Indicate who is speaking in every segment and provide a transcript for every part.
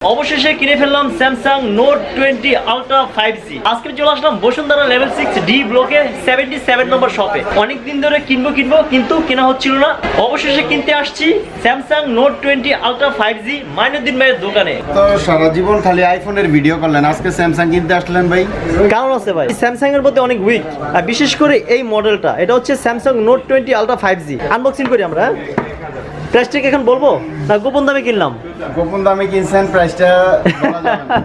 Speaker 1: অবশেষে কিনে ফেললাম স্যামসাং নোট 20 আলট্রা 5G। আজকে চলে আসলাম বসুন্ধরা লেভেল 6D ব্লকে 77 নম্বর শপে। অনেকদিন ধরে কিনবো কিন্তু কেনা হচ্ছিল না। অবশেষে কিনতে আসছি Samsung note 20 ultra 5G Mainuddin ভাইয়ের দোকানে।
Speaker 2: তো সারা জীবন খালি আইফোনের ভিডিও করলেন, আজকে স্যামসাং কিনতে আসলেন ভাই?
Speaker 1: কারণ আছে ভাই, স্যামসাং এর মধ্যে অনেক উইক, আর বিশেষ করে এই মডেলটা, এটা হচ্ছে Samsung note 20 ultra 5G। Unboxing করি আমরা। প্রাইসটা এখন বলবো না গোপন দামে কিনলাম?
Speaker 2: গোপন দামে কিনছেন, প্রাইসটা বলা যাবে না।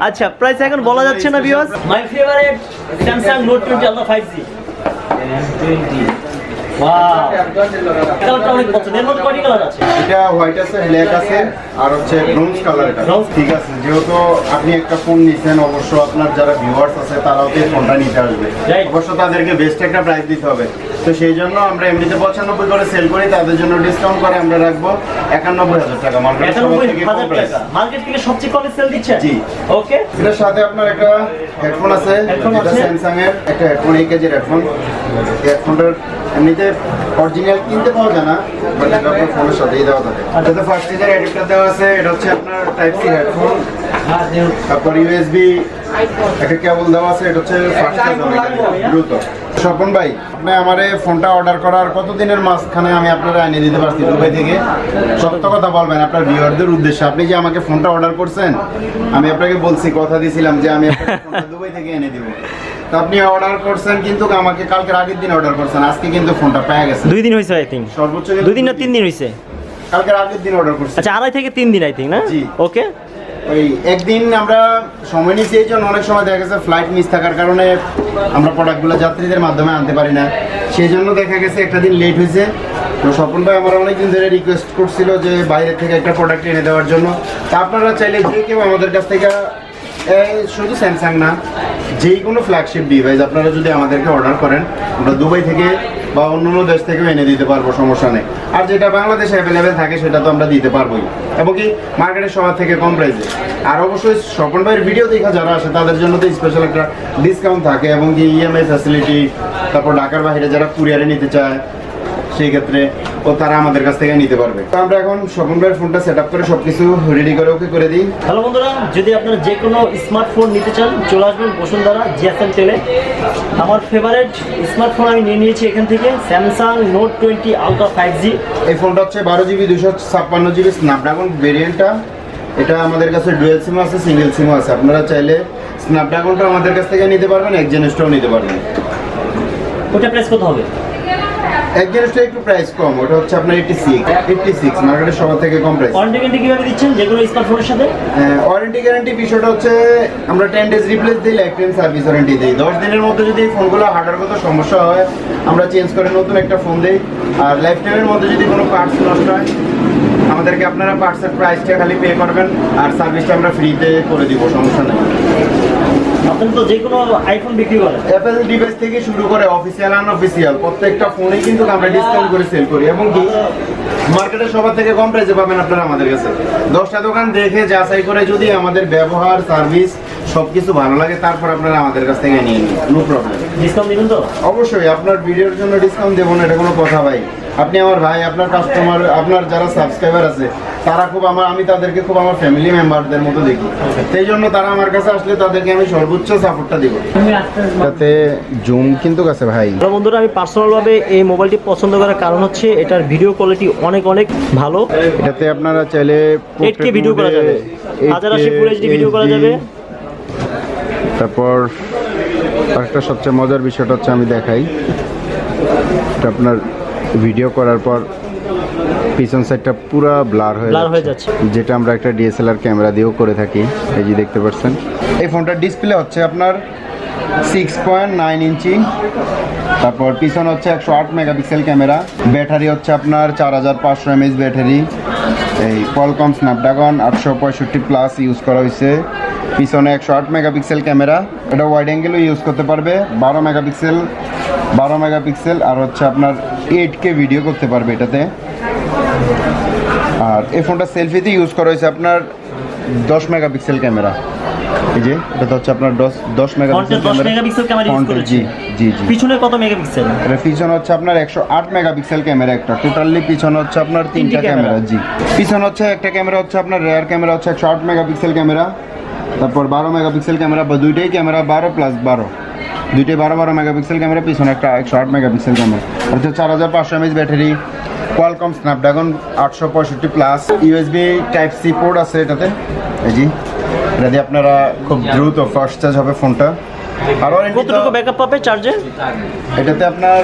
Speaker 1: আচ্ছা, প্রাইস এখন বলা যাচ্ছে না viewers. My favourite Samsung note 20 ultra 5G। Wow, কালারটা অনেক পছন্দ। এর মধ্যে কয়টি কালার আছে?
Speaker 2: এটা হোয়াইট আছে, ব্ল্যাক আছে, আর হচ্ছে ব্রোঞ্জ কালার। ঠিক আছে, যেহেতু আপনি একটা ফোন নিছেন, অবশ্য আপনার যারা ভিউয়ার্স আছে তারাও তো এই ফোনটা নিতে আসবে, অবশ্য তাদেরকে বেস্ট একটা প্রাইস দিতে হবে। তো সেই জন্য আমরা এমনিতে 95 করে সেল করি, তাদের জন্য ডিসকাউন্ট করে আমরা রাখবো 91,000 টাকা। মার্কেট
Speaker 1: থেকে সবচেয়ে কম সেল দিচ্ছে।
Speaker 2: জি,
Speaker 1: ওকে।
Speaker 2: এটার সাথে আপনার একটা হেডফোন আছে, এটা স্যামসাং এর একটা হেডফোন, 1 কেজির হেডফোন। হেডফোনটার এমনিতে অরিজিনাল কিনতে পাওয়া যায় না, বাট এটা আপনার ফোনের সাথেই দেওয়া থাকে। এটাতে ফার্স্ট এর অ্যাডাপ্টার দেওয়া আছে, এটা হচ্ছে আপনার টাইপ সি হেডফোন। তারপর ইউএসবি একটা কেবল দেওয়া আছে, এটা হচ্ছে ফার্স্ট ব্লুটুথ। স্বপন ভাই, আপনি আমার এই ফোনটা অর্ডার করার কতদিনের মাঝখানে আমি আপনারা এনে দিতে পারছি দুবাই থেকে? সত্য কথা বলবেন আপনার ভিউয়ারদের উদ্দেশ্যে। আপনি যে আমাকে ফোনটা অর্ডার করছেন, আমি আপনাকে বলছি, কথা দিয়েছিলাম যে আমি আপনাকে ফোনটা দুবাই থেকে এনে দিব। তো আপনি অর্ডার করছেন, কিন্তু আমাকে কালকের আগের দিন অর্ডার করছেন, আজকে কিন্তু ফোনটা পেয়ে গেছে।
Speaker 1: 2 দিন হয়েছে আই থিংক।
Speaker 2: সর্বোচ্চ
Speaker 1: 2 দিন না 3 দিন হয়েছে।
Speaker 2: কালকের আগের দিন অর্ডার করছি।
Speaker 1: আচ্ছা, 2.5 থেকে 3 দিন আই থিংক না?
Speaker 2: জি।
Speaker 1: ওকে।
Speaker 2: ওই একদিন আমরা সময় নিয়েছি, এই জন্য অনেক সময় দেখা গেছে ফ্লাইট মিস থাকার কারণে আমরা প্রোডাক্টগুলো যাত্রীদের মাধ্যমে আনতে পারি না, সেই জন্য দেখা গেছে একটা দিন লেট হয়েছে। তো স্বপন ভাই আমার অনেকদিন ধরে রিকোয়েস্ট করছিল যে বাইরে থেকে একটা প্রোডাক্ট এনে দেওয়ার জন্য। তা আপনারা চাইলে যে কেউ আমাদের কাছ থেকে, শুধু স্যামসাং না, যেই কোনো ফ্ল্যাগশিপ ডিভাইস আপনারা যদি আমাদেরকে অর্ডার করেন, আমরা দুবাই থেকে বা অন্য দেশ থেকেও এনে দিতে পারবো, সমস্যা নেই। আর যেটা বাংলাদেশে অ্যাভেলেবেল থাকে সেটা তো আমরা দিতে পারবোই, এবং কি মার্কেটের সবার থেকে কম প্রাইসে। আর অবশ্যই স্বপন ভাইয়ের ভিডিও দেখা যারা আসে তাদের জন্য তো স্পেশাল একটা ডিসকাউন্ট থাকে, এবং কি ইএমআই ফ্যাসিলিটি। তারপর ঢাকার বাইরে যারা কুরিয়ারে নিতে চায়, সেই ক্ষেত্রে তারা আমাদের কাছ থেকে নিতে পারবে। তো আমরা এখন স্বপন ভাইয়ের ফোনটা সেট আপ করে সবকিছু রেডি করে ওকে করে দিই।
Speaker 1: হ্যালো বন্ধুরা, যদি আপনারা যে কোনো স্মার্টফোন নিতে চান, চলে আসবেন বসুন্ধরা জিএসএম টেলে। আমার ফেভারিট স্মার্টফোন আমি নিয়ে নিয়েছি এখান থেকে, স্যামসাং নোট 20 আলট্রা 5G।
Speaker 2: এই ফোনটা হচ্ছে 12GB 256GB স্ন্যাপড্রাগন ভেরিয়েন্টটা। এটা আমাদের কাছে ডুয়েল সিমও আছে, সিঙ্গেল সিমও আছে। আপনারা চাইলে স্ন্যাপড্রাগনটা আমাদের কাছ থেকে নিতে পারবেন, এক্সজেনস্টও নিতে পারবেন।
Speaker 1: ওটা প্রাইস কত হবে?
Speaker 2: এক্সজেনস্টটা একটু প্রাইস কম, ওটা হচ্ছে আপনার 86 মার্কেটের সবার থেকে কম প্রাইস।
Speaker 1: ওয়ারেন্টি গ্যারান্টি কিভাবে দিচ্ছেন যে কোনো স্মার্টফোনের সাথে?
Speaker 2: ওয়ারেন্টি গ্যারান্টি বিষয়টা হচ্ছে আমরা 10 ডেজ রিপ্লেস দিই, লাইফ টাইম সার্ভিস ওয়ারেন্টি দিই। 10 দিনের মধ্যে যদি এই ফোনগুলো হার্ডওয়্যারগত সমস্যা হয়, আমরা চেঞ্জ করে নতুন একটা ফোন দিই। আর লাইফ টাইমের মধ্যে যদি কোনো পার্টস নষ্ট হয়, আমাদেরকে আপনারা পার্টসের প্রাইসটা খালি পে করবেন, আর সার্ভিসটা আমরা ফ্রিতে করে দিব, সমস্যা নেই।
Speaker 1: আপনি তো যে কোনো আইফোন বিক্রি করেন,
Speaker 2: অ্যাপেল ডিভাইস থেকে শুরু করে অফিসিয়াল আনঅফিসিয়াল প্রত্যেকটা ফোনেই কিন্তু আমরা ডিসকাউন্ট করে সেল করি, এবং কি মার্কেটে সবার থেকে কম প্রাইসে পাবেন আপনারা আমাদের কাছে। 10টা দোকান দেখে যাচাই করে যদি আমাদের ব্যবহার, সার্ভিস সবকিছু ভালো লাগে, তারপর আপনারা আমাদের কাছ থেকে নিয়ে নিন, নো প্রবলেম।
Speaker 1: ডিসকাউন্ট দিবেন তো?
Speaker 2: অবশ্যই, আপনার ভিডিওর জন্য ডিসকাউন্ট দেবো না, এটা কোনো কথা ভাই। আপনি আমার ভাই, আপনার কাস্টমার, আপনার যারা সাবস্ক্রাইবার আছে তারা খুব আমি তাদেরকে খুব আমার ফ্যামিলি মেম্বারদের মতো দেখি, সেই জন্য তারা আমার কাছে আসলে তাদেরকে আমি সর্বোচ্চ সাপোর্টটা দিব। তাতে জুম কিন্তু আছে ভাই।
Speaker 1: বন্ধুরা, আমি পার্সোনালভাবে এই মোবাইলটি পছন্দ করার কারণ হচ্ছে এটার ভিডিও কোয়ালিটি অনেক ভালো।
Speaker 2: এটাতে আপনারা চাইলে
Speaker 1: 8K ভিডিও করা যাবে, 1080 ফুল এইচডি ভিডিও করা যাবে।
Speaker 2: তারপর আরেকটা সবচেয়ে মজার বিষয়টা হচ্ছে, আমি দেখাই, এটা আপনার ভিডিও করার পর পিছন সাইডটা পুরো ব্লার হয়ে যাচ্ছে, যেটা আমরা একটা ডিএসএলআর ক্যামেরা দিয়েও করে থাকি। এই যে দেখতে পাচ্ছেন, এই ফোনটার ডিসপ্লে হচ্ছে আপনার 6.9 ইঞ্চি। তারপর পিছন হচ্ছে 108 মেগাপিক্সেল ক্যামেরা। ব্যাটারি হচ্ছে আপনার 4500 mAh ব্যাটারি। এই কোয়ালকম স্ন্যাপড্রাগন 865+ ইউজ করা হয়েছে। পিছনে 108 মেগাপিক্সেল ক্যামেরা, এটা ওয়াইড অ্যাঙ্গেলও ইউজ করতে পারবে। 12 মেগাপিক্সেল আর হচ্ছে আপনার 8K ভিডিও করতে পারবে এটাতে। আর এই ফোনটা সেলফিতে ইউজ করা হয়েছে আপনার 10 মেগাপিক্সেল ক্যামেরা। এই যে এটা হচ্ছে আপনার 10
Speaker 1: ফ্রন্টে 10 মেগাপিক্সেল ক্যামেরা ইউজ করেছে।
Speaker 2: জি জি জি।
Speaker 1: পিছনে কত মেগাপিক্সেল?
Speaker 2: এটা পিছনে হচ্ছে আপনার 108 মেগাপিক্সেল ক্যামেরা একটা, টোটালি পিছনে হচ্ছে আপনার তিনটা
Speaker 1: ক্যামেরা।
Speaker 2: ক্যামেরা। জি, পিছনে হচ্ছে একটা ক্যামেরা হচ্ছে আপনার রেয়ার ক্যামেরা হচ্ছে 108 মেগাপিক্সেল ক্যামেরা, তারপর 12 মেগাপিক্সেল ক্যামেরা, দুইটাই ক্যামেরা 12+12, দুইটাই 12 মেগাপিক্সেল ক্যামেরা, পিছনে একটা 108 মেগাপিক্সেল ক্যামেরা। হচ্ছে 4500 mAh battery, Qualcomm Snapdragon 865+, USB type C port আছে এটাতে। এই জি, এটা দিয়ে আপনারা খুব দ্রুত ফাস্ট চার্জ হবে ফোনটা। আর
Speaker 1: কতটুকু ব্যাকআপ পাবে চার্জে?
Speaker 2: এটাতে আপনার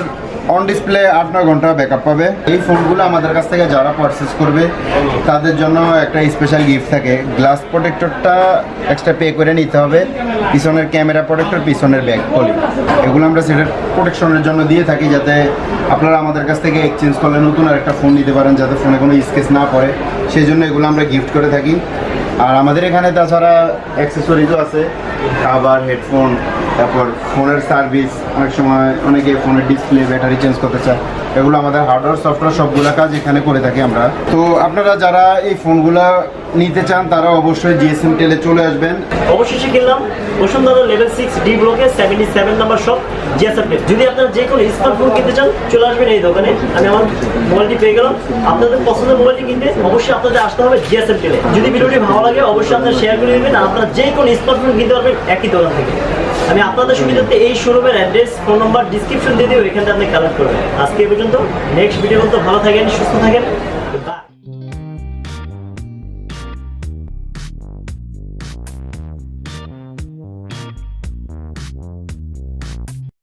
Speaker 2: অন ডিসপ্লে 8-9 ঘন্টা ব্যাকআপ পাবে। এই ফোনগুলো আমাদের কাছ থেকে যারা পারচেস করবে তাদের জন্য একটা স্পেশাল গিফট থাকে, গ্লাস প্রোটেক্টরটা এক্সট্রা পে করে নিতে হবে, পিছনের ক্যামেরা প্রোটেক্টর, পিছনের ব্যাক পলি, এগুলো আমরা সেটার প্রোটেকশনের জন্য দিয়ে থাকি, যাতে আপনারা আমাদের কাছ থেকে এক্সচেঞ্জ করলে নতুন আর একটা ফোন নিতে পারেন, যাতে ফোনে কোনো স্কেচ না পড়ে, সেই জন্য এগুলো আমরা গিফট করে থাকি। আর আমাদের এখানে তাছাড়া অ্যাক্সেসরিজও আছে, আবার হেডফোন, তারপর ফোনের সার্ভিস, অনেক সময় অনেকে ফোনের ডিসপ্লে ব্যাটারি চেঞ্জ করতে চায়, এগুলো আমাদের হার্ডওয়্যার সফটওয়্যার সবগুলো কাজ এখানে করে থাকি আমরা। তো আপনারা যারা এই ফোনগুলো নিতে চান তারা অবশ্যই জিএসএম টেলে চলে আসবেন।
Speaker 1: অবশেষে কিনলাম বসুন্ধরা লেভেল 6 ডি ব্লকে 77 নম্বর শপ জিএসএম টেল। যদি আপনারা যে কোনো স্মার্টফোন কিনতে চান চলে আসবেন এই দোকানে। আমি আমার মোবাইলটি পেয়ে গেলাম। আপনাদের পছন্দের মোবাইলটি কিনতে অবশ্যই আপনাদের আসতে হবে জিএসএম টেলে। যদি ভিডিওটি ভালো লাগে অবশ্যই আপনারা শেয়ার করে দেবেন। আর আপনারা যে কোনো স্মার্টফোন কিনতে পারবেন একই দোকান থেকে। আমি আপনাদের সুবিধার্থে এই শোরুমের অ্যাড্রেস, ফোন নাম্বার ডিসক্রিপশন দিয়ে দেবো, এখানে আপনি কালেক্ট করবেন। আজকে এই পর্যন্ত, নেক্সট ভিডিও পর্যন্ত ভালো থাকেন, সুস্থ থাকেন।